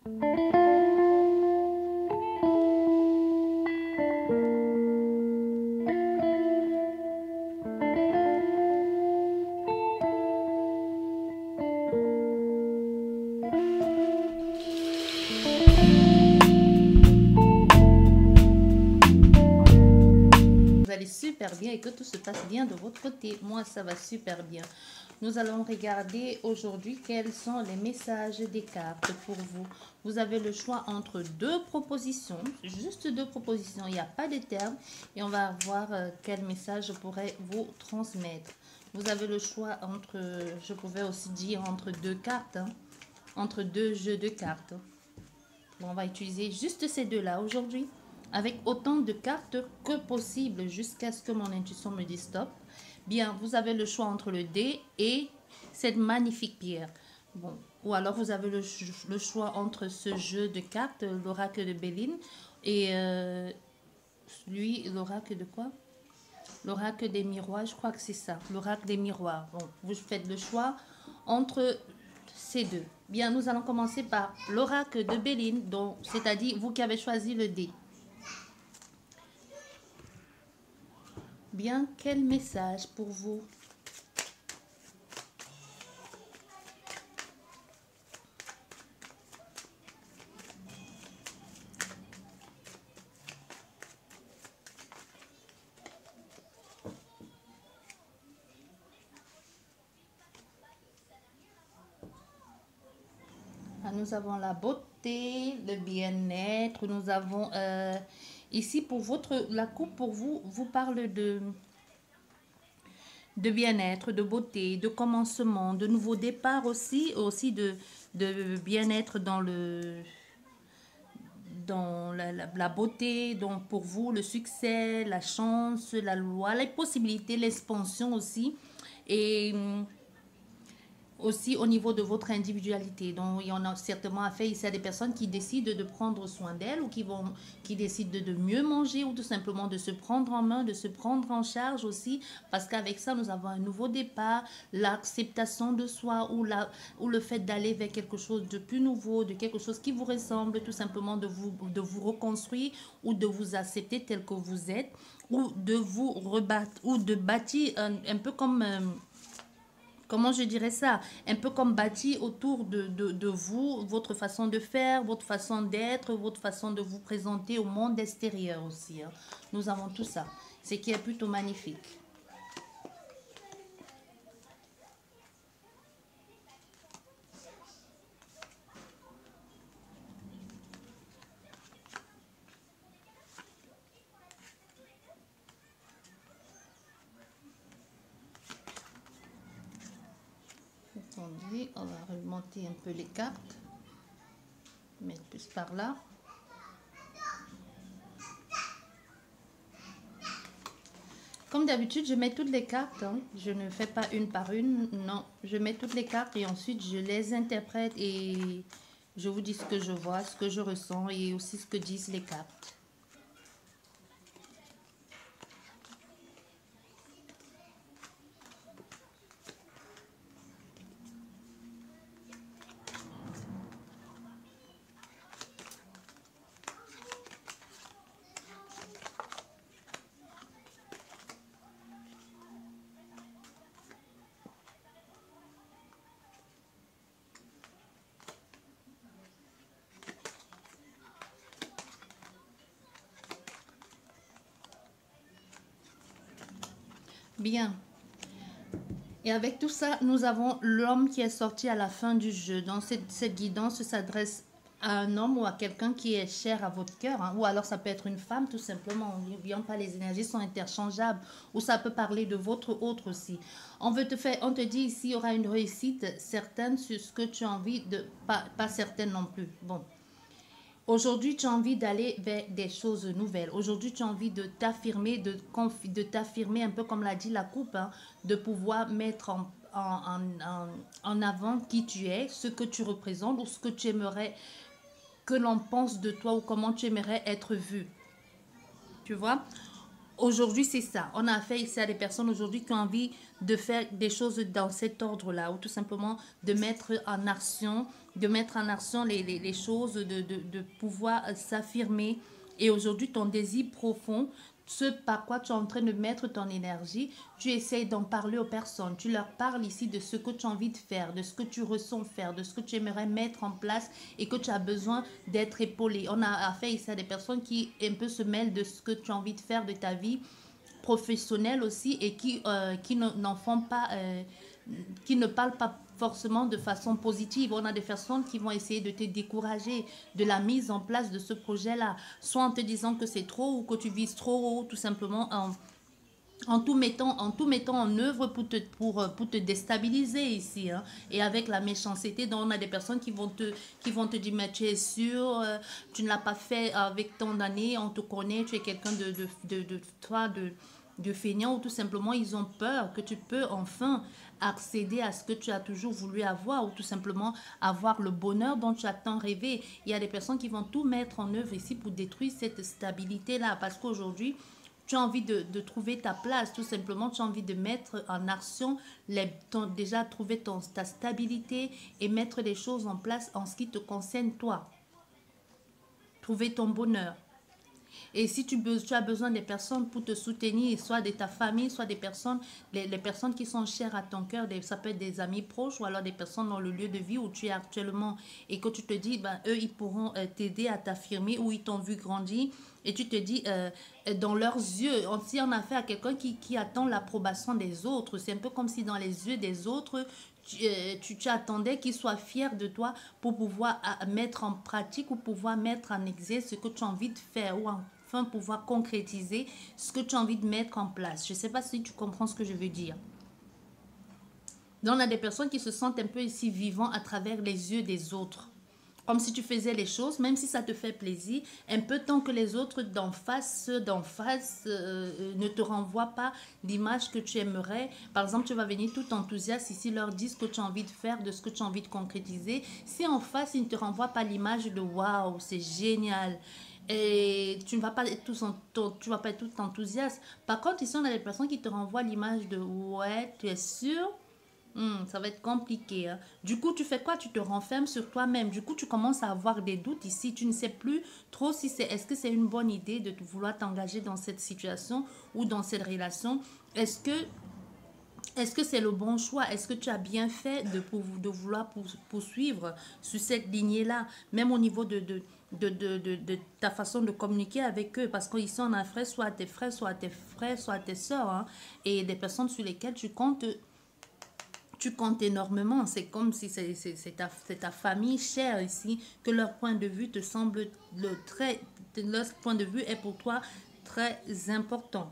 Super bien et que tout se passe bien de votre côté. Moi, ça va super bien. Nous allons regarder aujourd'hui quels sont les messages des cartes pour vous. Vous avez le choix entre deux propositions, juste deux propositions, il n'y a pas de terme. Et on va voir quel message je pourrais vous transmettre. Vous avez le choix entre, je pouvais aussi dire entre deux cartes, hein, entre deux jeux de cartes. Bon, on va utiliser juste ces deux-là aujourd'hui, avec autant de cartes que possible, jusqu'à ce que mon intuition me dise stop. Bien, vous avez le choix entre le dé et cette magnifique pierre. Bon, ou alors vous avez le choix entre ce jeu de cartes, l'oracle de Béline, et lui, l'oracle de quoi? L'oracle des miroirs, je crois que c'est ça, l'oracle des miroirs. Bon, vous faites le choix entre ces deux. Bien, nous allons commencer par l'oracle de Béline, c'est-à-dire vous qui avez choisi le dé. Bien, quel message pour vous? Nous avons la beauté, le bien-être. Nous avons ici pour la coupe pour vous, vous parle de bien-être, de beauté, de commencement, de nouveau départ aussi de bien-être dans la beauté, donc pour vous, le succès, la chance, la loi, les possibilités, l'expansion aussi. Et aussi au niveau de votre individualité. Donc, il y en a certainement à faire ici à des personnes qui décident de prendre soin d'elles ou qui décident de mieux manger ou tout simplement de se prendre en main, de se prendre en charge aussi. Parce qu'avec ça, nous avons un nouveau départ, l'acceptation de soi ou le fait d'aller vers quelque chose de plus nouveau, de quelque chose qui vous ressemble, tout simplement de vous reconstruire ou de vous accepter tel que vous êtes ou de vous rebattre ou de bâtir un peu comme... comment je dirais ça, un peu comme bâti autour de vous, votre façon de faire, votre façon d'être, votre façon de vous présenter au monde extérieur aussi. Hein. Nous avons tout ça, ce qui est plutôt magnifique. Attendez, on va remonter un peu les cartes, mettre plus par là. Comme d'habitude, je mets toutes les cartes. Hein. Je ne fais pas une par une. Non, je mets toutes les cartes et ensuite je les interprète et je vous dis ce que je vois, ce que je ressens et aussi ce que disent les cartes. Bien. Et avec tout ça, nous avons l'homme qui est sorti à la fin du jeu. Donc, cette guidance s'adresse à un homme ou à quelqu'un qui est cher à votre cœur. Hein. Ou alors, ça peut être une femme, tout simplement. N'oublions pas, les énergies sont interchangeables. Ou ça peut parler de votre autre aussi. On te dit ici, il y aura une réussite certaine sur ce que tu as envie de... Pas certaine non plus. Bon. Aujourd'hui, tu as envie d'aller vers des choses nouvelles. Aujourd'hui, tu as envie de t'affirmer, de t'affirmer un peu comme l'a dit la coupe, hein, de pouvoir mettre en avant qui tu es, ce que tu représentes ou ce que tu aimerais que l'on pense de toi ou comment tu aimerais être vu. Tu vois? Aujourd'hui, c'est ça. On a affaire ici à des personnes aujourd'hui qui ont envie de faire des choses dans cet ordre-là, ou tout simplement de mettre en action les choses, de pouvoir s'affirmer. Et aujourd'hui, ton désir profond, ce par quoi tu es en train de mettre ton énergie, tu essayes d'en parler aux personnes. Tu leur parles ici de ce que tu as envie de faire, de ce que tu ressens faire, de ce que tu aimerais mettre en place et que tu as besoin d'être épaulé. On a affaire ici à des personnes qui un peu se mêlent de ce que tu as envie de faire de ta vie professionnelle aussi et qui n'en font pas, qui ne parlent pas forcément de façon positive. On a des personnes qui vont essayer de te décourager de la mise en place de ce projet-là, soit en te disant que c'est trop ou que tu vises trop haut, tout simplement en tout mettant en œuvre pour te déstabiliser ici. Hein. Et avec la méchanceté, donc on a des personnes qui vont te dire, mais tu es sûr, tu ne l'as pas fait avec tant d'années, on te connaît, tu es quelqu'un de feignant, ou tout simplement ils ont peur que tu peux enfin accéder à ce que tu as toujours voulu avoir, ou tout simplement avoir le bonheur dont tu as tant rêvé. Il y a des personnes qui vont tout mettre en œuvre ici pour détruire cette stabilité-là, parce qu'aujourd'hui, tu as envie de trouver ta place, tout simplement, tu as envie de mettre en action, déjà trouver ta stabilité et mettre les choses en place en ce qui te concerne toi. Trouver ton bonheur. Et si tu as besoin des personnes pour te soutenir, soit de ta famille, soit des personnes, les personnes qui sont chères à ton cœur, ça peut être des amis proches ou alors des personnes dans le lieu de vie où tu es actuellement et que tu te dis, ben, eux, ils pourront t'aider à t'affirmer ou ils t'ont vu grandir et tu te dis, dans leurs yeux, si on a affaire à quelqu'un qui attend l'approbation des autres, c'est un peu comme si dans les yeux des autres, tu attendais qu'ils soient fiers de toi pour pouvoir mettre en pratique ou pouvoir mettre en exercice ce que tu as envie de faire ou enfin pouvoir concrétiser ce que tu as envie de mettre en place. Je ne sais pas si tu comprends ce que je veux dire. Donc, on a des personnes qui se sentent un peu ici vivant à travers les yeux des autres. Comme si tu faisais les choses, même si ça te fait plaisir, un peu tant que les autres d'en face ne te renvoient pas l'image que tu aimerais. Par exemple, tu vas venir tout enthousiaste ici, leur dire ce que tu as envie de faire, de ce que tu as envie de concrétiser. Si en face, ils ne te renvoient pas l'image de waouh, c'est génial. Et tu ne vas pas être tout enthousiaste. Par contre, ici, on a des personnes qui te renvoient l'image de ouais, tu es sûr? Ça va être compliqué. Hein. Du coup, tu fais quoi? Tu te renfermes sur toi-même. Du coup, tu commences à avoir des doutes ici. Tu ne sais plus trop si est-ce que c'est une bonne idée de vouloir t'engager dans cette situation ou dans cette relation. Est-ce que c'est le bon choix? Est-ce que tu as bien fait de vouloir poursuivre sur cette lignée-là, même au niveau de ta façon de communiquer avec eux? Parce qu'ici, on a frère, soit tes frères, soit tes frères, soit tes soeurs, hein, et des personnes sur lesquelles tu comptes énormément. C'est comme si c'est ta famille chère ici, que leur point de vue te semble leur point de vue est pour toi très important.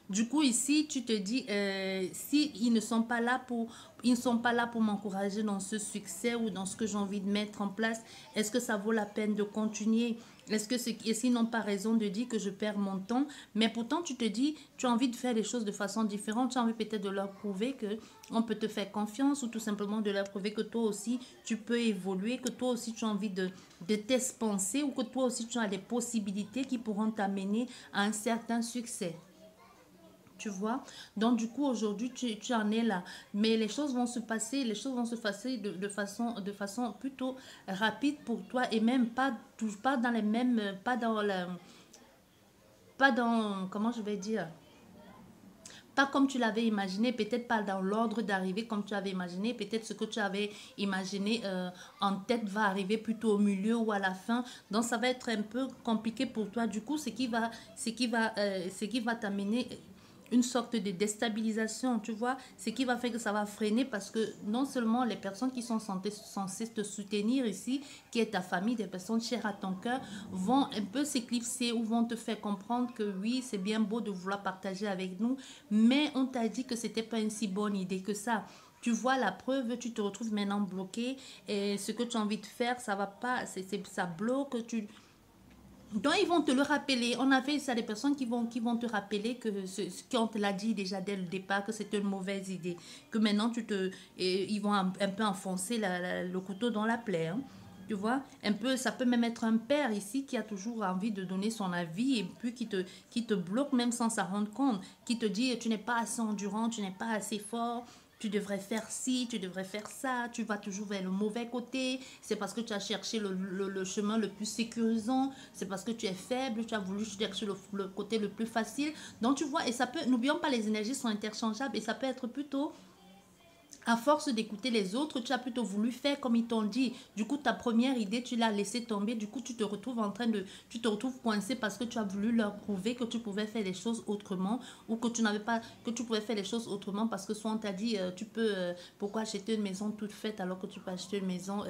Du coup, ici, tu te dis, si ils ne sont pas là ils ne sont pas là pour m'encourager dans ce succès ou dans ce que j'ai envie de mettre en place, est-ce que ça vaut la peine de continuer? Est-ce qu'ils n'ont pas raison de dire que je perds mon temps? Mais pourtant, tu te dis, tu as envie de faire les choses de façon différente. Tu as envie peut-être de leur prouver que on peut te faire confiance ou tout simplement de leur prouver que toi aussi, tu peux évoluer, que toi aussi, tu as envie de t'expanser ou que toi aussi, tu as des possibilités qui pourront t'amener à un certain succès. Tu vois, donc du coup aujourd'hui tu en es là, mais les choses vont se passer de façon plutôt rapide pour toi et même pas dans les mêmes, pas dans, comment je vais dire, pas comme tu l'avais imaginé, peut-être pas dans l'ordre d'arrivée comme tu avais imaginé, peut-être ce que tu avais imaginé en tête va arriver plutôt au milieu ou à la fin, donc ça va être un peu compliqué pour toi. Du coup, ce qui va t'amener une sorte de déstabilisation, tu vois, ce qui va faire que ça va freiner parce que non seulement les personnes qui sont censées te soutenir ici, qui est ta famille, des personnes chères à ton cœur, vont un peu s'éclipser ou vont te faire comprendre que oui, c'est bien beau de vouloir partager avec nous, mais on t'a dit que c'était pas une si bonne idée que ça. Tu vois la preuve, tu te retrouves maintenant bloqué et ce que tu as envie de faire, ça va pas, ça bloque, donc, ils vont te le rappeler. On avait ça des personnes qui vont te rappeler que qu'on te l'a dit déjà dès le départ, que c'était une mauvaise idée. Que maintenant, ils vont un peu enfoncer le couteau dans la plaie. Hein. Tu vois, un peu, ça peut même être un père ici qui a toujours envie de donner son avis et puis qui te bloque même sans s'en rendre compte, qui te dit tu n'es pas assez endurant, tu n'es pas assez fort, tu devrais faire ci, tu devrais faire ça, tu vas toujours vers le mauvais côté, c'est parce que tu as cherché le chemin le plus sécurisant, c'est parce que tu es faible, tu as voulu chercher le côté le plus facile. Donc tu vois, et ça peut, n'oublions pas, les énergies sont interchangeables et ça peut être plutôt à force d'écouter les autres, tu as plutôt voulu faire comme ils t'ont dit. Du coup, ta première idée, tu l'as laissée tomber. Du coup, tu te retrouves tu te retrouves coincé parce que tu as voulu leur prouver que tu pouvais faire les choses autrement ou que tu n'avais pas, que tu pouvais faire les choses autrement parce que soit on t'a dit, tu peux, pourquoi acheter une maison toute faite alors que tu peux acheter une maison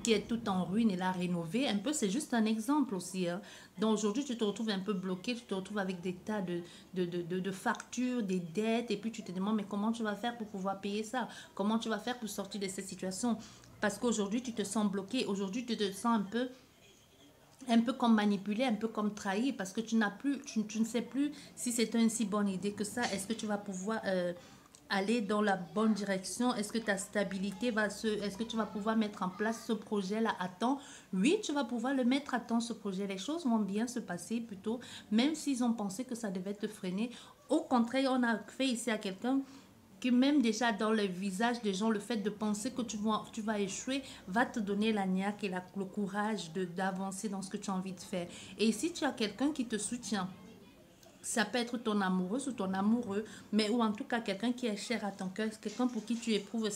qui est toute en ruine et la rénover. Un peu, c'est juste un exemple aussi. Hein. Donc aujourd'hui, tu te retrouves un peu bloqué, tu te retrouves avec des tas de factures, des dettes, et puis tu te demandes, mais comment tu vas faire pour pouvoir payer ça? Comment tu vas faire pour sortir de cette situation? Parce qu'aujourd'hui, tu te sens bloqué. Aujourd'hui, tu te sens un peu comme manipulé, un peu comme trahi, parce que tu ne sais plus si c'est une si bonne idée que ça. Est-ce que tu vas pouvoir aller dans la bonne direction? Est-ce que ta stabilité est-ce que tu vas pouvoir mettre en place ce projet-là à temps? Oui, tu vas pouvoir le mettre à temps, ce projet. Les choses vont bien se passer plutôt, même s'ils ont pensé que ça devait te freiner. Au contraire, on a fait ici à quelqu'un que même déjà dans le visage des gens, le fait de penser que tu vas échouer va te donner la niaque et le courage d'avancer dans ce que tu as envie de faire. Et si tu as quelqu'un qui te soutient, ça peut être ton amoureuse ou ton amoureux, mais ou en tout cas quelqu'un qui est cher à ton cœur, quelqu'un pour qui tu éprouves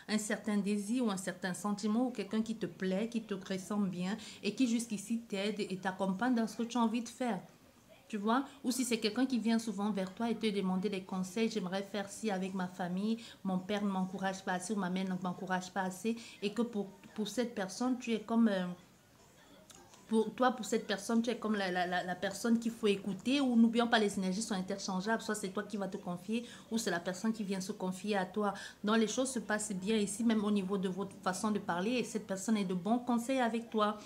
un certain désir ou un certain sentiment, ou quelqu'un qui te plaît, qui te ressemble bien et qui jusqu'ici t'aide et t'accompagne dans ce que tu as envie de faire. Tu vois, ou si c'est quelqu'un qui vient souvent vers toi et te demander des conseils, j'aimerais faire ci avec ma famille, mon père ne m'encourage pas assez ou ma mère ne m'encourage pas assez, et que pour cette personne, tu es comme, pour toi, pour cette personne, tu es comme la personne qu'il faut écouter, ou n'oublions pas, les énergies sont interchangeables, soit c'est toi qui vas te confier, ou c'est la personne qui vient se confier à toi. Donc les choses se passent bien ici, même au niveau de votre façon de parler, et cette personne est de bons conseils avec toi.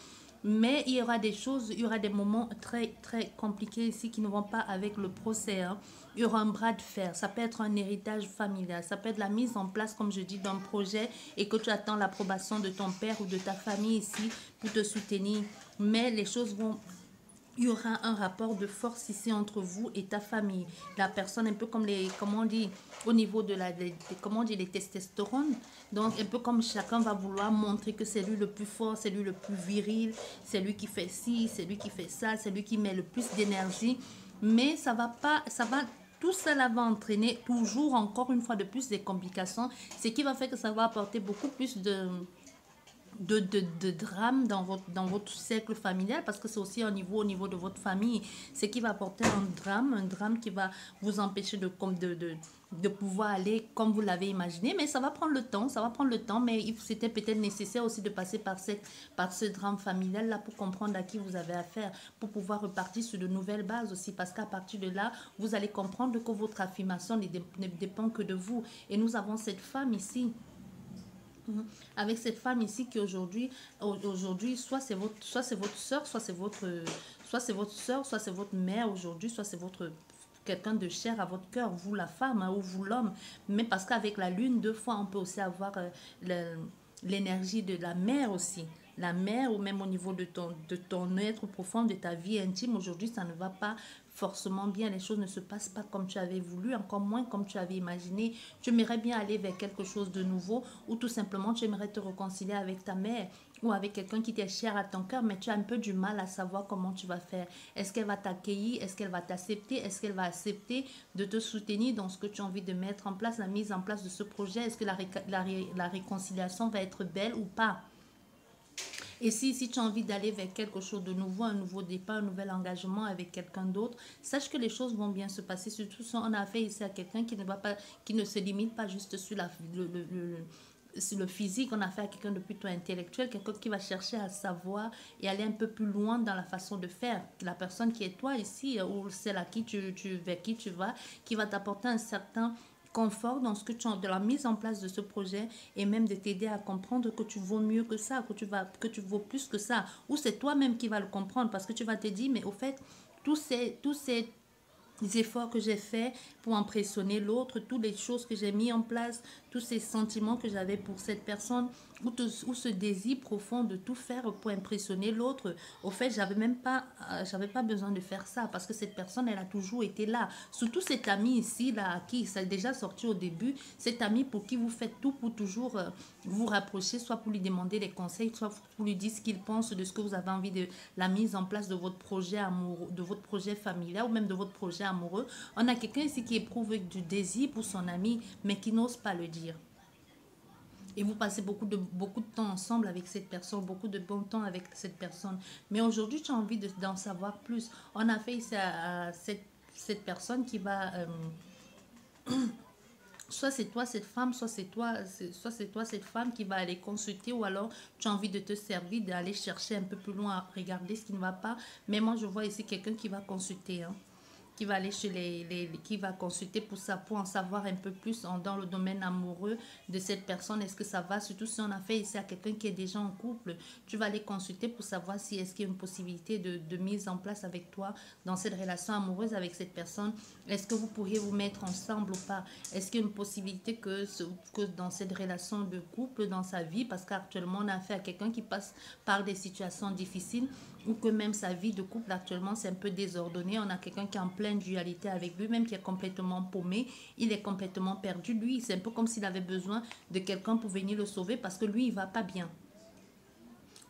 Mais il y aura des choses, il y aura des moments très, très compliqués ici qui ne vont pas avec le procès. Hein. Il y aura un bras de fer. Ça peut être un héritage familial. Ça peut être la mise en place, comme je dis, d'un projet et que tu attends l'approbation de ton père ou de ta famille ici pour te soutenir. Mais les choses vont il y aura un rapport de force ici entre vous et ta famille. La personne, un peu comme comment on dit, au niveau de comment on dit, les testostérones. Donc, un peu comme chacun va vouloir montrer que c'est lui le plus fort, c'est lui le plus viril, c'est lui qui fait ci, c'est lui qui fait ça, c'est lui qui met le plus d'énergie. Mais ça va pas, tout cela va entraîner toujours, encore une fois de plus, des complications. Ce qui va faire que ça va apporter beaucoup plus de drame dans votre cercle familial, parce que c'est aussi au niveau de votre famille, ce qui va apporter un drame qui va vous empêcher de pouvoir aller comme vous l'avez imaginé. Mais ça va prendre le temps, mais c'était peut-être nécessaire aussi de passer par ce drame familial là pour comprendre à qui vous avez affaire, pour pouvoir repartir sur de nouvelles bases aussi, parce qu'à partir de là, vous allez comprendre que votre affirmation ne dépend que de vous. Et nous avons cette femme ici. Avec cette femme ici qui aujourd'hui, soit c'est votre soeur, soit c'est votre soeur, soit c'est votre mère aujourd'hui, soit c'est votre quelqu'un de cher à votre cœur, vous la femme hein, ou vous l'homme. Mais parce qu'avec la lune, deux fois, on peut aussi avoir l'énergie de la mère aussi. La mère ou même au niveau de ton être profond, de ta vie intime, aujourd'hui, ça ne va pas forcément bien. Les choses ne se passent pas comme tu avais voulu, encore moins comme tu avais imaginé. Tu aimerais bien aller vers quelque chose de nouveau ou tout simplement tu aimerais te réconcilier avec ta mère ou avec quelqu'un qui t'est cher à ton cœur, mais tu as un peu du mal à savoir comment tu vas faire. Est-ce qu'elle va t'accueillir? Est-ce qu'elle va t'accepter? Est-ce qu'elle va accepter de te soutenir dans ce que tu as envie de mettre en place, la mise en place de ce projet? Est-ce que la réconciliation va être belle ou pas? Et si tu as envie d'aller vers quelque chose de nouveau, un nouveau départ, un nouvel engagement avec quelqu'un d'autre, sache que les choses vont bien se passer. Surtout si on a affaire ici à quelqu'un qui ne se limite pas juste sur sur le physique, on a affaire à quelqu'un de plutôt intellectuel, quelqu'un qui va chercher à savoir et aller un peu plus loin dans la façon de faire. La personne qui est toi ici, ou celle à qui vers qui tu vas, qui va t'apporter un certain confort dans ce que tu as de la mise en place de ce projet et même de t'aider à comprendre que tu vaux mieux que ça, que tu vaux plus que ça, ou c'est toi-même qui vas le comprendre parce que tu vas te dire mais au fait tous ces les efforts que j'ai faits pour impressionner l'autre, toutes les choses que j'ai mis en place, tous ces sentiments que j'avais pour cette personne, ou ce désir profond de tout faire pour impressionner l'autre. Au fait, j'avais pas besoin de faire ça parce que cette personne, elle a toujours été là. Surtout cet ami ici, là, qui s'est déjà sorti au début, cet ami pour qui vous faites tout pour toujours vous rapprocher, soit pour lui demander des conseils, soit pour lui dire ce qu'il pense de ce que vous avez envie de la mise en place de votre projet amoureux, de votre projet familial ou même de votre projet amoureux. On a quelqu'un ici qui éprouve du désir pour son ami, mais qui n'ose pas le dire. Et vous passez beaucoup de temps ensemble avec cette personne, beaucoup de bon temps avec cette personne. Mais aujourd'hui, tu as envie d'en savoir plus. On a fait ici à cette personne qui va... soit c'est toi cette femme, soit c'est toi cette femme qui va aller consulter, ou alors tu as envie de te servir, d'aller chercher un peu plus loin, à regarder ce qui ne va pas. Mais moi, je vois ici quelqu'un qui va consulter, hein, qui va aller chez qui va consulter pour ça, pour en savoir un peu plus dans le domaine amoureux de cette personne. Est-ce que ça va? Surtout si on a fait ici à quelqu'un qui est déjà en couple, tu vas aller consulter pour savoir si est-ce qu'il y a une possibilité de mise en place avec toi dans cette relation amoureuse avec cette personne. Est-ce que vous pourriez vous mettre ensemble ou pas? Est-ce qu'il y a une possibilité que dans cette relation de couple, dans sa vie, parce qu'actuellement on a affaire à quelqu'un qui passe par des situations difficiles, ou que même sa vie de couple actuellement c'est un peu désordonné. On a quelqu'un qui est en pleine dualité avec lui-même, qui est complètement paumé, il est complètement perdu. Lui, c'est un peu comme s'il avait besoin de quelqu'un pour venir le sauver parce que lui, il va pas bien.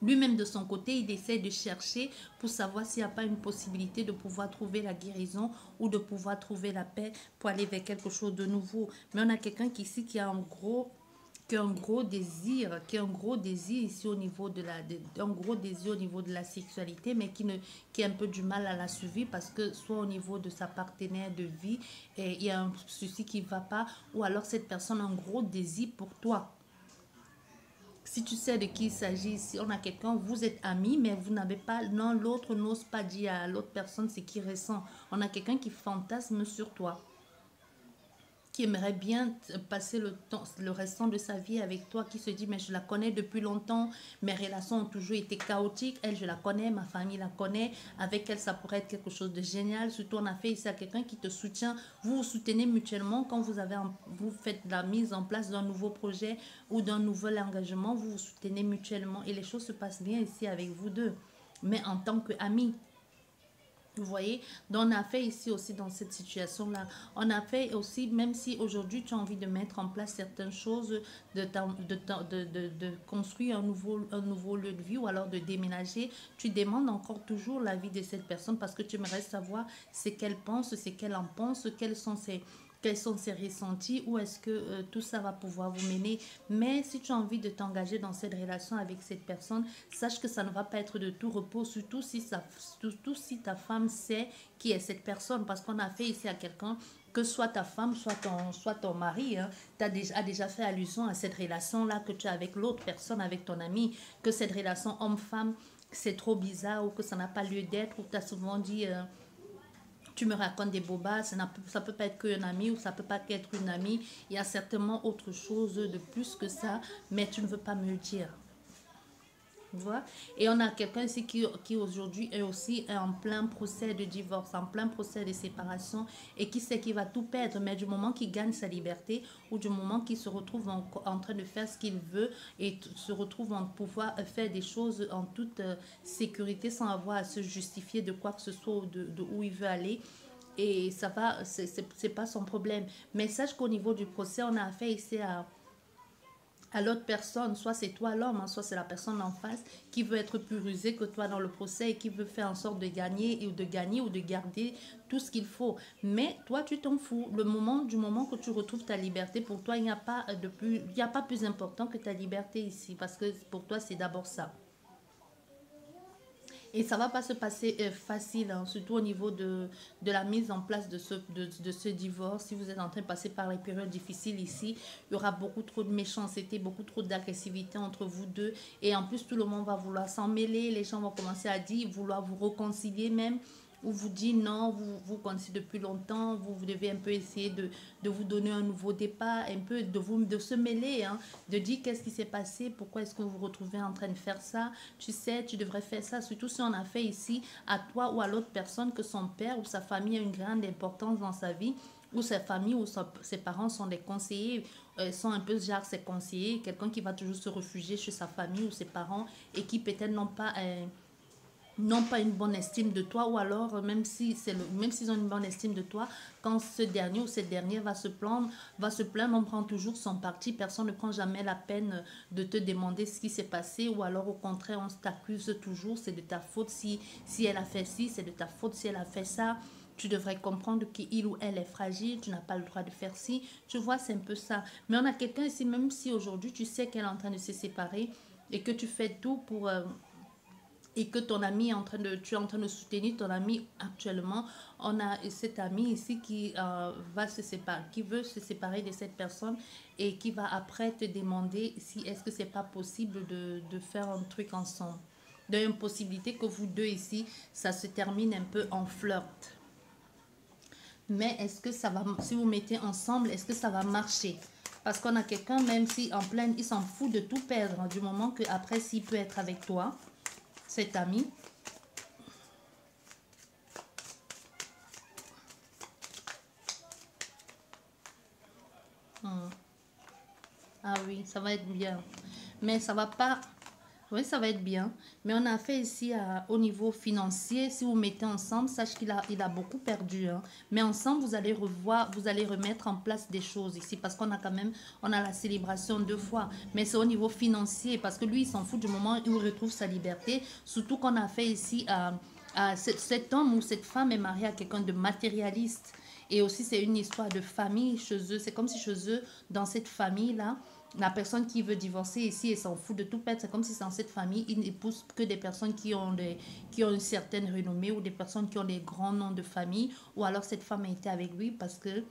Lui-même de son côté, il essaie de chercher pour savoir s'il n'y a pas une possibilité de pouvoir trouver la guérison ou de pouvoir trouver la paix pour aller vers quelque chose de nouveau. Mais on a quelqu'un ici qui a un gros désir, ici au niveau de un gros désir au niveau de la sexualité, mais qui a un peu du mal à la suivre parce que soit au niveau de sa partenaire de vie, il y a un souci qui ne va pas, ou alors cette personne a un gros désir pour toi. Si tu sais de qui il s'agit ici, on a quelqu'un, vous êtes amis, mais vous n'avez pas, non, l'autre n'ose pas dire à l'autre personne ce qu'il ressent. On a quelqu'un qui fantasme sur toi, qui aimerait bien passer le temps, le restant de sa vie avec toi, qui se dit, mais je la connais depuis longtemps, mes relations ont toujours été chaotiques, elle, je la connais, ma famille la connaît, avec elle, ça pourrait être quelque chose de génial. Surtout, on a fait ici à quelqu'un qui te soutient, vous vous soutenez mutuellement quand vous faites la mise en place d'un nouveau projet ou d'un nouvel engagement, vous vous soutenez mutuellement et les choses se passent bien ici avec vous deux, mais en tant qu'amis. Vous voyez, donc on a fait ici aussi dans cette situation-là, on a fait aussi, même si aujourd'hui tu as envie de mettre en place certaines choses, de construire un nouveau lieu de vie ou alors de déménager, tu demandes encore toujours l'avis de cette personne parce que tu aimerais savoir ce qu'elle pense, ce qu'elle en pense, quels sont ses ressentis, où est-ce que tout ça va pouvoir vous mener. Mais si tu as envie de t'engager dans cette relation avec cette personne, sache que ça ne va pas être de tout repos, surtout si ta femme sait qui est cette personne, parce qu'on a fait ici à quelqu'un que soit ta femme, soit ton mari, hein, a déjà fait allusion à cette relation-là que tu as avec l'autre personne, avec ton ami, que cette relation homme-femme, c'est trop bizarre ou que ça n'a pas lieu d'être, ou tu as souvent dit... tu me racontes des bobas, ça peut pas être qu'un ami ou ça peut pas être une amie. Il y a certainement autre chose de plus que ça, mais tu ne veux pas me le dire. Tu vois? Et on a quelqu'un ici qui aujourd'hui est aussi en plein procès de divorce, en plein procès de séparation et qui sait qu'il va tout perdre, mais du moment qu'il gagne sa liberté ou du moment qu'il se retrouve en train de faire ce qu'il veut et se retrouve en pouvoir faire des choses en toute sécurité sans avoir à se justifier de quoi que ce soit ou de où il veut aller, et ça va, c'est pas son problème. Mais sache qu'au niveau du procès, on a affaire ici à l'autre personne, soit c'est toi l'homme, hein, soit c'est la personne en face qui veut être plus rusée que toi dans le procès et qui veut faire en sorte de gagner ou de garder tout ce qu'il faut. Mais toi, tu t'en fous. Du moment que tu retrouves ta liberté, pour toi, il n'y a pas plus important que ta liberté ici, parce que pour toi, c'est d'abord ça. Et ça va pas se passer facile, hein, surtout au niveau de la mise en place de ce divorce. Si vous êtes en train de passer par les périodes difficiles ici, il y aura beaucoup trop de méchanceté, beaucoup trop d'agressivité entre vous deux. Et en plus, tout le monde va vouloir s'en mêler. Les gens vont commencer à dire, vouloir vous réconcilier même, ou vous dit non, vous connaissez depuis longtemps, vous devez un peu essayer de vous donner un nouveau départ, un peu de se mêler, hein, de dire qu'est-ce qui s'est passé, pourquoi est-ce que vous vous retrouvez en train de faire ça, tu sais, tu devrais faire ça, surtout si on a fait ici à toi ou à l'autre personne que son père ou sa famille a une grande importance dans sa vie. ou sa famille ou ses parents sont des conseillers, sont un peu genre ses conseillers, quelqu'un qui va toujours se réfugier chez sa famille ou ses parents et qui peut-être n'ont pas une bonne estime de toi, ou alors même si même s'ils ont une bonne estime de toi, quand ce dernier ou cette dernière va se plaindre, on prend toujours son parti, personne ne prend jamais la peine de te demander ce qui s'est passé, ou alors au contraire on t'accuse toujours, c'est de ta faute si elle a fait ci, c'est de ta faute si elle a fait ça. Tu devrais comprendre qu'il ou elle est fragile, tu n'as pas le droit de faire ci. Tu vois, c'est un peu ça. Mais on a quelqu'un ici, même si aujourd'hui tu sais qu'elle est en train de se séparer et que tu fais tout pour et que ton ami est en train tu es en train de soutenir ton ami actuellement, on a cet ami ici qui va se séparer, qui veut se séparer de cette personne et qui va après te demander si est-ce que c'est pas possible de faire un truc ensemble. Donc, une possibilité que vous deux ici, ça se termine un peu en flirt. Mais est-ce que ça va, si vous mettez ensemble, est-ce que ça va marcher? Parce qu'on a quelqu'un, même si en pleine, il s'en fout de tout perdre, hein, du moment que après s'il peut être avec toi, cet ami. Ah oui, ça va être bien. Mais ça va pas... Oui, ça va être bien. Mais on a fait ici au niveau financier. Si vous mettez ensemble, sache il a beaucoup perdu, hein. Mais ensemble, vous allez revoir, vous allez remettre en place des choses ici. Parce qu'on a quand même, on a la célébration 2 fois. Mais c'est au niveau financier. Parce que lui, il s'en fout du moment où il retrouve sa liberté. Surtout qu'on a fait ici, cet homme ou cette femme est mariée à quelqu'un de matérialiste. Et aussi, c'est une histoire de famille chez eux. C'est comme si chez eux, dans cette famille-là, la personne qui veut divorcer ici et s'en fout de tout perdre, c'est comme si dans cette famille, ils n'épousent que des personnes qui ont une certaine renommée ou des personnes qui ont des grands noms de famille. Ou alors cette femme a été avec lui parce que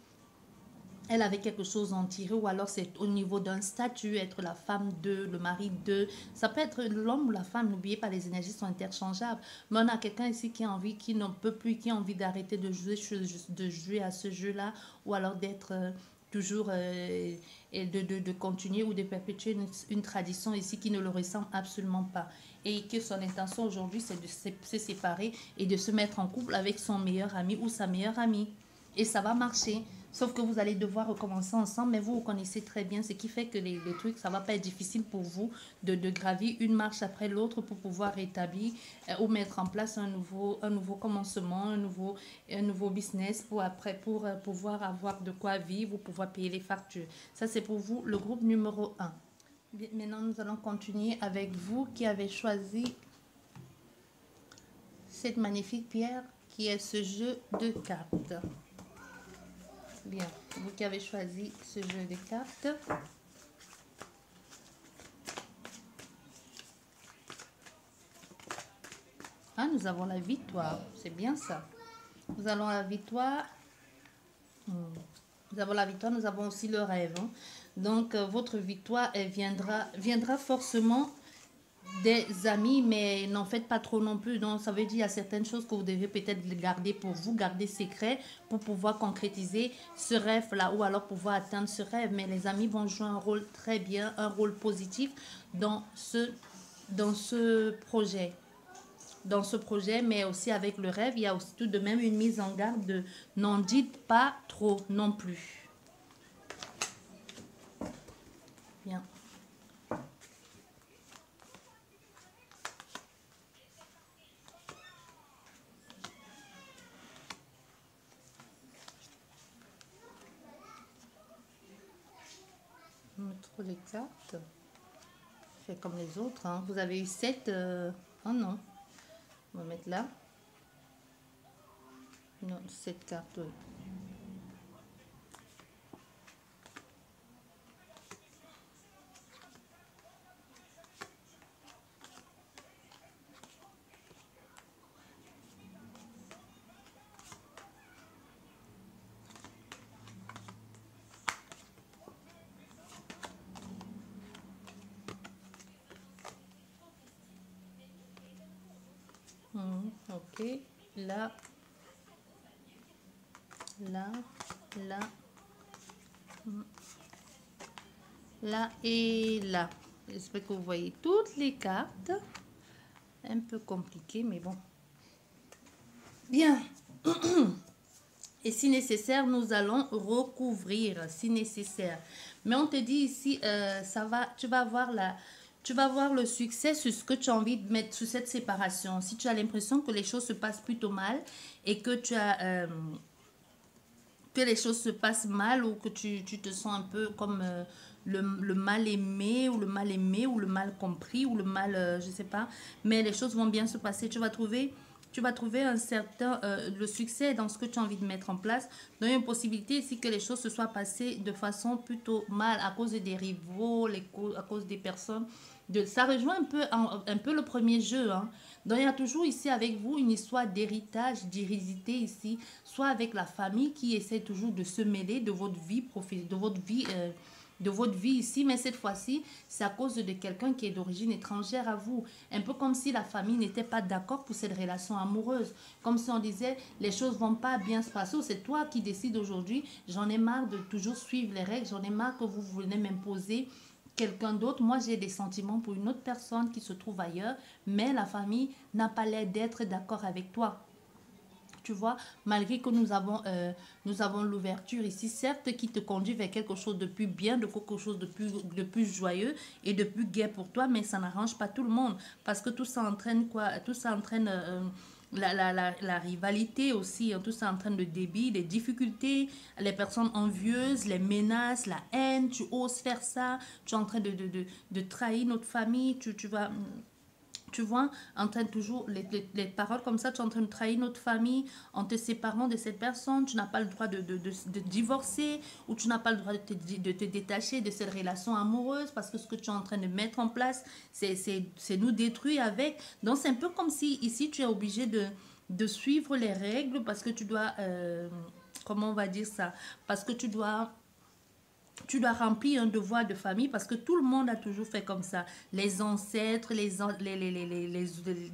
elle avait quelque chose à en tirer, ou alors c'est au niveau d'un statut, être la femme de, le mari de. Ça peut être l'homme ou la femme, n'oubliez pas, les énergies sont interchangeables. Mais on a quelqu'un ici qui a envie, qui n'en peut plus, qui a envie d'arrêter de jouer à ce jeu-là, ou alors d'être toujours et de continuer ou de perpétuer une tradition ici qui ne le ressemble absolument pas. Et que son intention aujourd'hui, c'est de se séparer et de se mettre en couple avec son meilleur ami ou sa meilleure amie. Et ça va marcher. Sauf que vous allez devoir recommencer ensemble, mais vous connaissez très bien ce qui fait que les trucs, ça va pas être difficile pour vous de gravir une marche après l'autre pour pouvoir rétablir ou mettre en place un nouveau commencement, un nouveau business pour après, pour pouvoir avoir de quoi vivre ou pouvoir payer les factures. Ça, c'est pour vous le groupe numéro 1. Bien, maintenant, nous allons continuer avec vous qui avez choisi cette magnifique pierre qui est ce jeu de cartes. Bien, vous qui avez choisi ce jeu de cartes. Ah, nous avons la victoire. C'est bien ça. Nous avons la victoire. Nous avons la victoire, nous avons aussi le rêve, hein. Donc, votre victoire, elle viendra forcément des amis, mais n'en faites pas trop non plus. Donc, ça veut dire qu'il y a certaines choses que vous devez peut-être garder pour vous, garder secret pour pouvoir concrétiser ce rêve-là ou alors pouvoir atteindre ce rêve. Mais les amis vont jouer un rôle très bien, un rôle positif dans ce projet. Dans ce projet, mais aussi avec le rêve, il y a aussi tout de même une mise en garde de n'en dites pas trop non plus. Bien. Trop les cartes. Fait comme les autres, hein. Vous avez eu 7. Oh non. On va mettre là. Non, 7 cartes. Oui. Ok, là, là, là, là et là. J'espère que vous voyez toutes les cartes. Un peu compliqué, mais bon. Bien. Et si nécessaire, nous allons recouvrir, si nécessaire. Mais on te dit ici, ça va, tu vas voir le succès sur ce que tu as envie de mettre sur cette séparation. Si tu as l'impression que les choses se passent plutôt mal et que tu as que les choses se passent mal ou que tu te sens un peu comme le mal aimé ou le mal aimé ou le mal compris ou le mal, je sais pas, mais les choses vont bien se passer. Tu vas trouver un certain, le succès dans ce que tu as envie de mettre en place. Donc, il y a une possibilité ici que les choses se soient passées de façon plutôt mal à cause des rivaux, à cause des personnes. Ça rejoint un peu le premier jeu. Hein. Donc, il y a toujours ici avec vous une histoire d'héritage, d'hérédité ici, soit avec la famille qui essaie toujours de se mêler de votre vie, de votre vie ici, mais cette fois-ci, c'est à cause de quelqu'un qui est d'origine étrangère à vous. Un peu comme si la famille n'était pas d'accord pour cette relation amoureuse. Comme si on disait, les choses vont pas bien se passer, ou c'est toi qui décides aujourd'hui, j'en ai marre de toujours suivre les règles, j'en ai marre que vous venez m'imposer quelqu'un d'autre. Moi, j'ai des sentiments pour une autre personne qui se trouve ailleurs, mais la famille n'a pas l'air d'être d'accord avec toi. Tu vois, malgré que nous avons l'ouverture ici, certes, qui te conduit vers quelque chose de plus bien, de quelque chose de plus joyeux et de plus gai pour toi, mais ça n'arrange pas tout le monde. Parce que tout ça entraîne quoi? Tout ça entraîne la rivalité aussi, hein. Tout ça entraîne le débit, les difficultés, les personnes envieuses, les menaces, la haine. Tu oses faire ça, tu es en train de trahir notre famille, tu vas... Tu vois, en train de toujours, les paroles comme ça, tu es en train de trahir notre famille en te séparant de cette personne. Tu n'as pas le droit de divorcer ou tu n'as pas le droit de te détacher de cette relation amoureuse parce que ce que tu es en train de mettre en place, c'est nous détruire avec. Donc, c'est un peu comme si ici, tu es obligé de suivre les règles parce que tu dois, comment on va dire ça, parce que tu dois remplir un devoir de famille parce que tout le monde a toujours fait comme ça. Les ancêtres,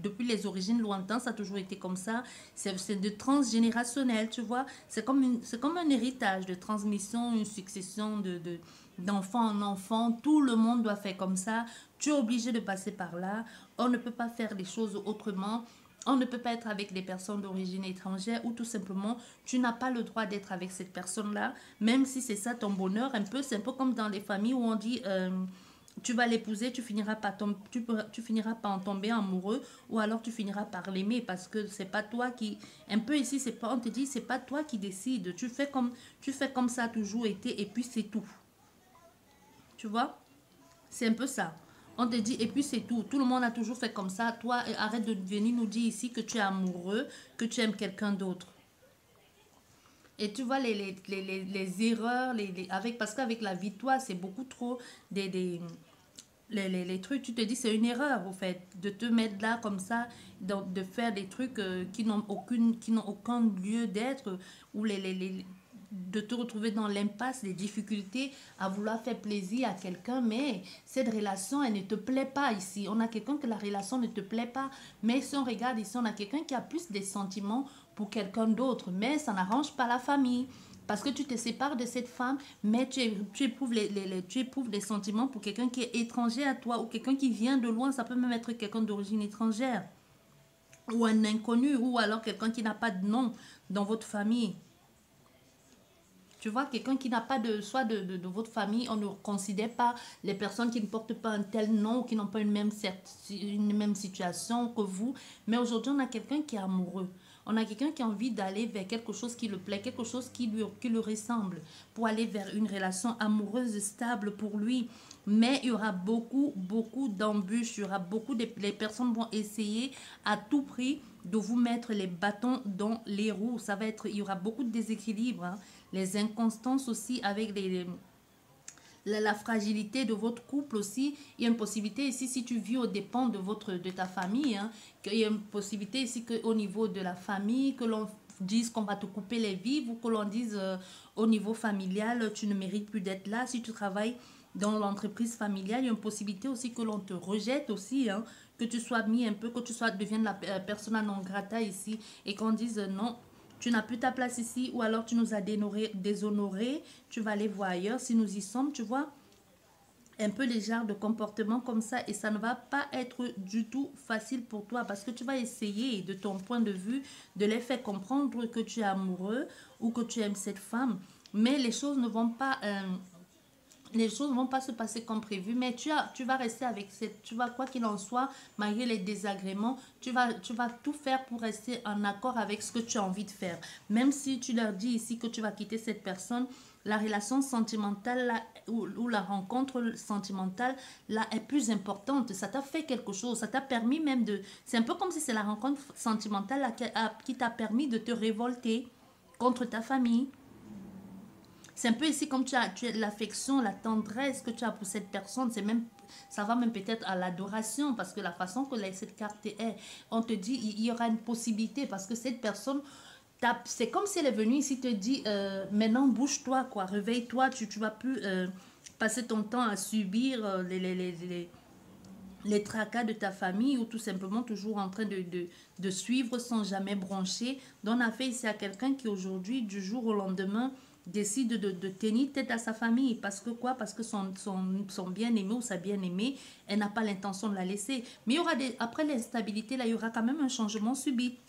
depuis les origines lointaines, ça a toujours été comme ça. C'est de transgénérationnel, tu vois. C'est comme un héritage de transmission, une succession d'enfant en enfant. Tout le monde doit faire comme ça. Tu es obligé de passer par là. On ne peut pas faire les choses autrement. On ne peut pas être avec des personnes d'origine étrangère ou tout simplement, tu n'as pas le droit d'être avec cette personne-là, même si c'est ça ton bonheur. C'est un peu comme dans les familles où on dit, tu vas l'épouser, tu finiras par en tomber amoureux ou alors tu finiras par l'aimer parce que c'est pas toi qui... Un peu ici, c'est pas, on te dit, c'est pas toi qui décides. Tu fais comme ça a toujours été et puis c'est tout. Tu vois? C'est un peu ça. On te dit, et puis c'est tout. Tout le monde a toujours fait comme ça. Toi, arrête de venir nous dire ici que tu es amoureux, que tu aimes quelqu'un d'autre. Et tu vois les erreurs, parce qu'avec la vie, toi, c'est beaucoup trop les trucs. Tu te dis, c'est une erreur, au fait, de te mettre là comme ça, de faire des trucs qui n'ont aucun lieu d'être, ou de te retrouver dans l'impasse, des difficultés à vouloir faire plaisir à quelqu'un, mais cette relation, elle ne te plaît pas ici. On a quelqu'un que la relation ne te plaît pas, mais si on regarde ici, on a quelqu'un qui a plus des sentiments pour quelqu'un d'autre, mais ça n'arrange pas la famille. Parce que tu te sépares de cette femme, mais tu éprouves, tu éprouves des sentiments pour quelqu'un qui est étranger à toi ou quelqu'un qui vient de loin. Ça peut même être quelqu'un d'origine étrangère ou un inconnu ou alors quelqu'un qui n'a pas de nom dans votre famille. Tu vois, quelqu'un qui n'a pas soit de votre famille, on ne considère pas les personnes qui ne portent pas un tel nom ou qui n'ont pas une même situation que vous. Mais aujourd'hui, on a quelqu'un qui est amoureux. On a quelqu'un qui a envie d'aller vers quelque chose qui le plaît, quelque chose qui lui ressemble, pour aller vers une relation amoureuse stable pour lui. Mais il y aura beaucoup d'embûches, il y aura les personnes vont essayer à tout prix de vous mettre les bâtons dans les roues. Il y aura beaucoup de déséquilibre, hein. Les inconstances aussi avec la fragilité de votre couple aussi. Il y a une possibilité ici, si tu vis aux dépens de ta famille, hein, qu'il y a une possibilité ici qu'au niveau de la famille, que l'on dise qu'on va te couper les vivres ou que l'on dise au niveau familial, tu ne mérites plus d'être là. Si tu travailles dans l'entreprise familiale, il y a une possibilité aussi que l'on te rejette aussi, hein, que tu sois mis un peu, que tu deviennes la persona non grata ici et qu'on dise non, tu n'as plus ta place ici ou alors tu nous as déshonorés, tu vas aller voir ailleurs si nous y sommes, tu vois. un peu les genres de comportements comme ça et ça ne va pas être du tout facile pour toi parce que tu vas essayer de ton point de vue de les faire comprendre que tu es amoureux ou que tu aimes cette femme, mais les choses ne vont pas se passer comme prévu, mais tu vas rester avec cette, tu vas, quoi qu'il en soit, malgré les désagréments, tu vas tout faire pour rester en accord avec ce que tu as envie de faire. Même si tu leur dis ici que tu vas quitter cette personne, la relation sentimentale là, ou la rencontre sentimentale là est plus importante. Ça t'a fait quelque chose, ça t'a permis même de... C'est un peu comme si c'est la rencontre sentimentale là, qui t'a permis de te révolter contre ta famille. C'est un peu ici comme tu as l'affection, la tendresse que tu as pour cette personne. C'est même, ça va même peut-être à l'adoration parce que la façon que cette carte est, on te dit il y aura une possibilité parce que cette personne, c'est comme si elle est venue ici te dit maintenant bouge-toi quoi, réveille-toi, tu vas plus passer ton temps à subir les tracas de ta famille ou tout simplement toujours en train de suivre sans jamais broncher. Donc on a fait ici à quelqu'un qui aujourd'hui, du jour au lendemain, décide de tenir tête à sa famille. Parce que quoi? Parce que son bien-aimé ou sa bien-aimée, elle n'a pas l'intention de la laisser. Mais il y aura après l'instabilité, là, il y aura quand même un changement subit.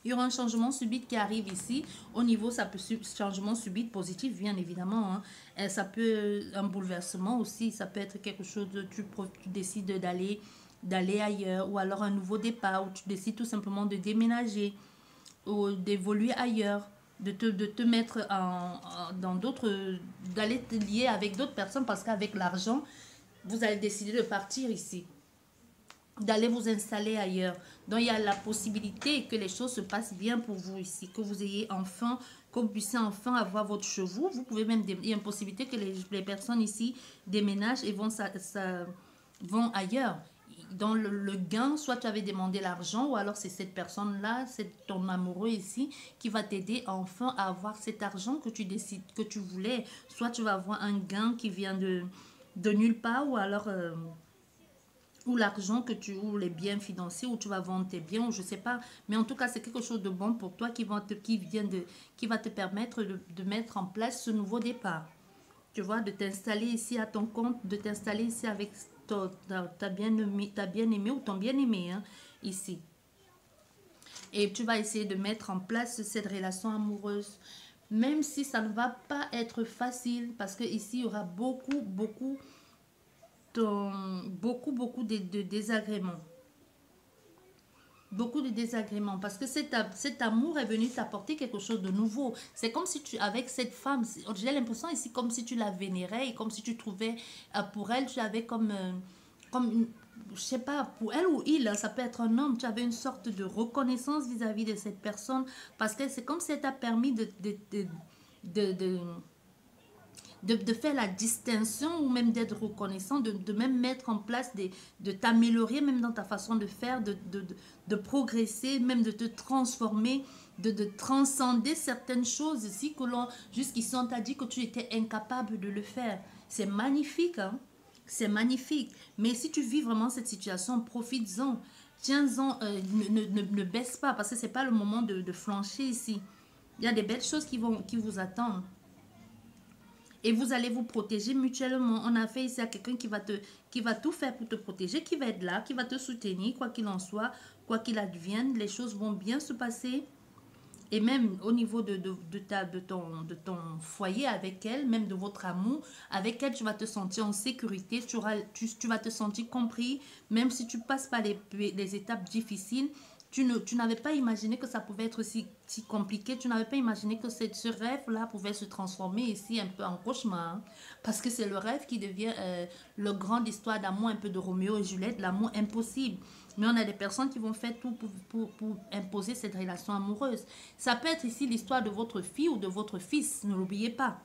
Il y aura un changement subit qui arrive ici. Au niveau, ça peut changement subit positif, bien évidemment. Hein. Et ça peut un bouleversement aussi. Ça peut être quelque chose de tu décides d'aller ailleurs ou alors un nouveau départ ou tu décides tout simplement de déménager ou d'évoluer ailleurs, de te mettre dans d'autres, d'aller te lier avec d'autres personnes parce qu'avec l'argent, vous allez décider de partir ici, d'aller vous installer ailleurs. Donc, il y a la possibilité que les choses se passent bien pour vous ici, que vous ayez enfin, que vous puissiez enfin avoir votre chevaux. Vous pouvez même, il y a une possibilité que les personnes ici déménagent et vont ailleurs. Dans le gain, soit tu avais demandé l'argent, ou alors c'est cette personne-là, c'est ton amoureux ici, qui va t'aider enfin à avoir cet argent que tu décides, que tu voulais. Soit tu vas avoir un gain qui vient de nulle part, ou alors ou l'argent ou les biens financiers, ou tu vas vendre tes biens, ou je sais pas. Mais en tout cas, c'est quelque chose de bon pour toi qui va te permettre de mettre en place ce nouveau départ. Tu vois, de t'installer ici à ton compte, de t'installer ici avec ta bien-aimée ou ton bien-aimé, hein, ici. Et tu vas essayer de mettre en place cette relation amoureuse, même si ça ne va pas être facile, parce que ici il y aura beaucoup de désagréments. Beaucoup de désagréments parce que cet amour est venu t'apporter quelque chose de nouveau. C'est comme si avec cette femme, j'ai l'impression ici comme si tu la vénérais et comme si tu trouvais pour elle, tu avais comme une, je sais pas, pour elle ou il, hein, ça peut être un homme, tu avais une sorte de reconnaissance vis-à-vis de cette personne parce que c'est comme si elle t'a permis de de faire la distinction ou même d'être reconnaissant, de même mettre en place, de t'améliorer même dans ta façon de faire, de progresser, même de te transformer, de transcender certaines choses ici que jusqu'ici on t'a dit que tu étais incapable de le faire. C'est magnifique, hein? C'est magnifique. Mais si tu vis vraiment cette situation, profites-en. Tiens-en, ne baisse pas parce que ce n'est pas le moment de flancher ici. Il y a des belles choses qui vous attendent. Et vous allez vous protéger mutuellement. On a fait ici à quelqu'un qui va tout faire pour te protéger, qui va être là, qui va te soutenir, quoi qu'il en soit, quoi qu'il advienne, les choses vont bien se passer. Et même au niveau de ton foyer avec elle, même de votre amour, avec elle, tu vas te sentir en sécurité, tu vas te sentir compris, même si tu passes par les étapes difficiles. Tu n'avais pas imaginé que ça pouvait être si compliqué. Tu n'avais pas imaginé que ce rêve-là pouvait se transformer ici un peu en cauchemar. Hein. Parce que c'est le rêve qui devient le grande histoire d'amour, un peu de Roméo et Juliette, l'amour impossible. Mais on a des personnes qui vont faire tout pour imposer cette relation amoureuse. Ça peut être ici l'histoire de votre fille ou de votre fils, ne l'oubliez pas.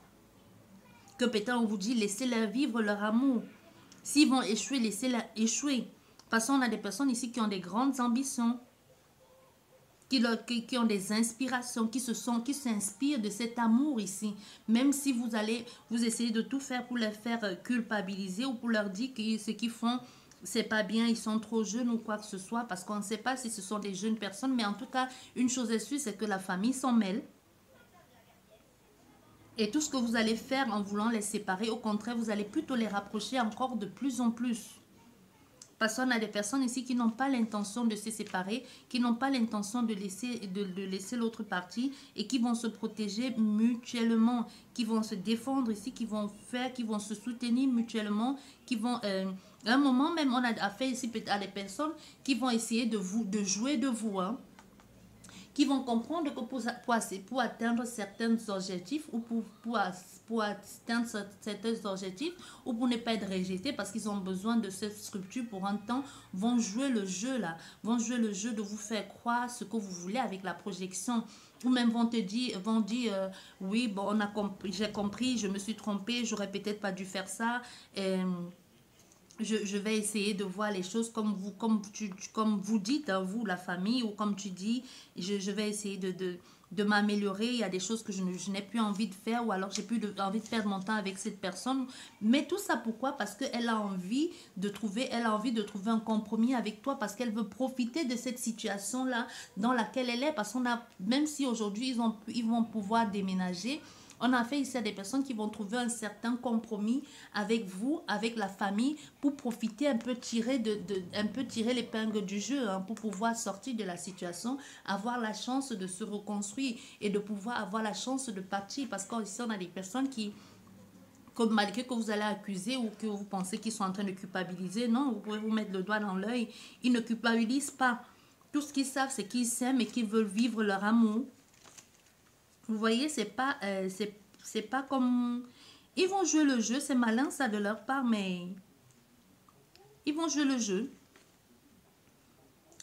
Que peut-être on vous dit, laissez-leur vivre leur amour. S'ils vont échouer, laissez-leur échouer. Parce qu'on a des personnes ici qui ont des grandes ambitions, qui ont des inspirations, qui s'inspirent de cet amour ici. Même si vous essayez de tout faire pour les faire culpabiliser ou pour leur dire que ce qu'ils font, c'est pas bien, ils sont trop jeunes ou quoi que ce soit, parce qu'on ne sait pas si ce sont des jeunes personnes, mais en tout cas, une chose est sûre, c'est que la famille s'en mêle. Et tout ce que vous allez faire en voulant les séparer, au contraire, vous allez plutôt les rapprocher encore de plus en plus. Parce qu'on a des personnes ici qui n'ont pas l'intention de se séparer, qui n'ont pas l'intention de laisser l'autre partie et qui vont se protéger mutuellement, qui vont se défendre ici, qui vont se soutenir mutuellement, qui vont... à un moment même, on a affaire ici peut-être à des personnes qui vont essayer de jouer de vous, hein, qui vont comprendre que pour atteindre certains objectifs ou pour atteindre certains objectifs ou pour ne pas être rejetés parce qu'ils ont besoin de cette structure pour un temps, vont jouer le jeu là, vont jouer le jeu de vous faire croire ce que vous voulez avec la projection. Ou même vont dire, oui, bon, j'ai compris, je me suis trompée, j'aurais peut-être pas dû faire ça. Je vais essayer de voir les choses comme vous dites, hein, vous, la famille, ou comme tu dis, je vais essayer de m'améliorer. Il y a des choses que je n'ai plus envie de faire, ou alors j'ai plus envie de perdre mon temps avec cette personne. Mais tout ça, pourquoi? Parce qu'elle a envie de trouver un compromis avec toi, parce qu'elle veut profiter de cette situation-là dans laquelle elle est. Parce même si aujourd'hui, ils vont pouvoir déménager, on a fait ici à des personnes qui vont trouver un certain compromis avec vous, avec la famille, pour profiter un peu tirer l'épingle du jeu, hein, pour pouvoir sortir de la situation, avoir la chance de se reconstruire et de pouvoir avoir la chance de partir. Parce qu'ici, on a des personnes qui, comme malgré que vous allez accuser ou que vous pensez qu'ils sont en train de culpabiliser, non, vous pouvez vous mettre le doigt dans l'œil. Ils ne culpabilisent pas. Tout ce qu'ils savent, c'est qu'ils s'aiment et qu'ils veulent vivre leur amour. Vous voyez, c'est pas comme... Ils vont jouer le jeu, c'est malin ça de leur part, mais ils vont jouer le jeu.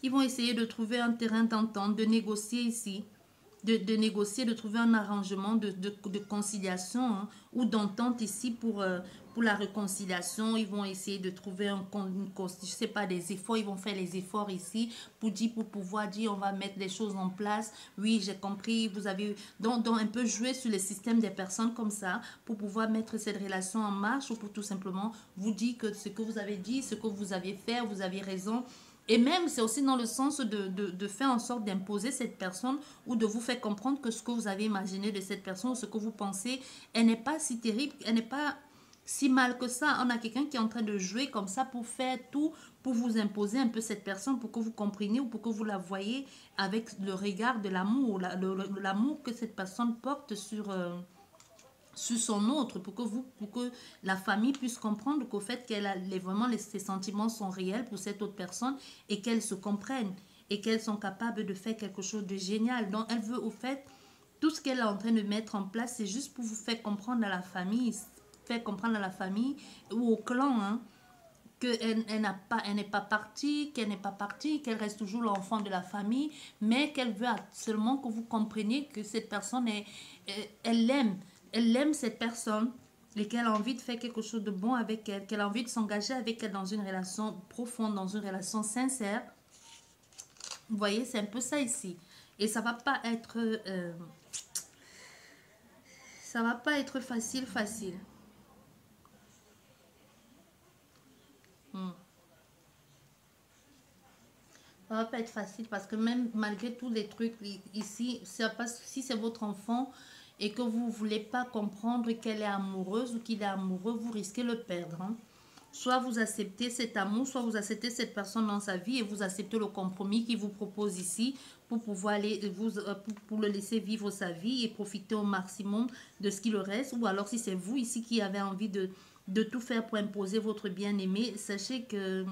Ils vont essayer de trouver un terrain d'entente, de négocier ici, de négocier, de trouver un arrangement de conciliation, hein, ou d'entente ici pour la réconciliation. Ils vont essayer de trouver je sais pas, des efforts. Ils vont faire les efforts ici pour pouvoir dire on va mettre les choses en place. Oui, j'ai compris. Vous avez donc un peu jouer sur le système des personnes comme ça pour pouvoir mettre cette relation en marche, ou pour tout simplement vous dire que ce que vous avez dit, ce que vous avez fait, vous avez raison. Et même, c'est aussi dans le sens de faire en sorte d'imposer cette personne, ou de vous faire comprendre que ce que vous avez imaginé de cette personne, ou ce que vous pensez, elle n'est pas si terrible, elle n'est pas si mal que ça. On a quelqu'un qui est en train de jouer comme ça pour faire tout, pour vous imposer un peu cette personne, pour que vous compreniez ou pour que vous la voyez avec le regard de l'amour, l'amour que cette personne porte sur son autre, pour que la famille puisse comprendre qu'au fait ses sentiments sont réels pour cette autre personne, et qu'elles se comprennent et qu'elles sont capables de faire quelque chose de génial. Donc elle veut, au fait, tout ce qu'elle est en train de mettre en place, c'est juste pour vous faire comprendre à la famille, ou au clan, hein, qu'elle n'est pas partie, qu'elle reste toujours l'enfant de la famille, mais qu'elle veut seulement que vous compreniez que cette personne, elle aime cette personne, et qu'elle a envie de faire quelque chose de bon avec elle, qu'elle a envie de s'engager avec elle dans une relation profonde, dans une relation sincère. Vous voyez, c'est un peu ça ici. Et ça va pas être facile. Ça va pas être facile, parce que même malgré tous les trucs ici, si c'est votre enfant et que vous voulez pas comprendre qu'elle est amoureuse ou qu'il est amoureux, vous risquez de le perdre, hein. Soit vous acceptez cet amour, soit vous acceptez cette personne dans sa vie et vous acceptez le compromis qu'il vous propose ici pour pouvoir pour le laisser vivre sa vie et profiter au maximum de ce qu'il reste. Ou alors, si c'est vous ici qui avez envie de tout faire pour imposer votre bien-aimé, sachez que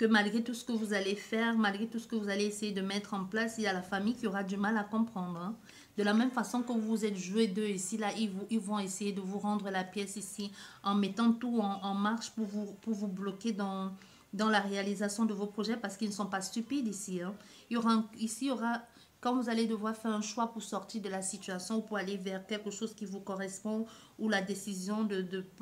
malgré tout ce que vous allez faire, malgré tout ce que vous allez essayer de mettre en place, il y a la famille qui aura du mal à comprendre, hein. De la même façon que vous vous êtes joué d'eux ici, là, ils vont essayer de vous rendre la pièce ici en mettant tout en marche pour vous bloquer dans la réalisation de vos projets, parce qu'ils ne sont pas stupides ici, hein. Il y aura, quand vous allez devoir faire un choix pour sortir de la situation ou pour aller vers quelque chose qui vous correspond, ou la décision de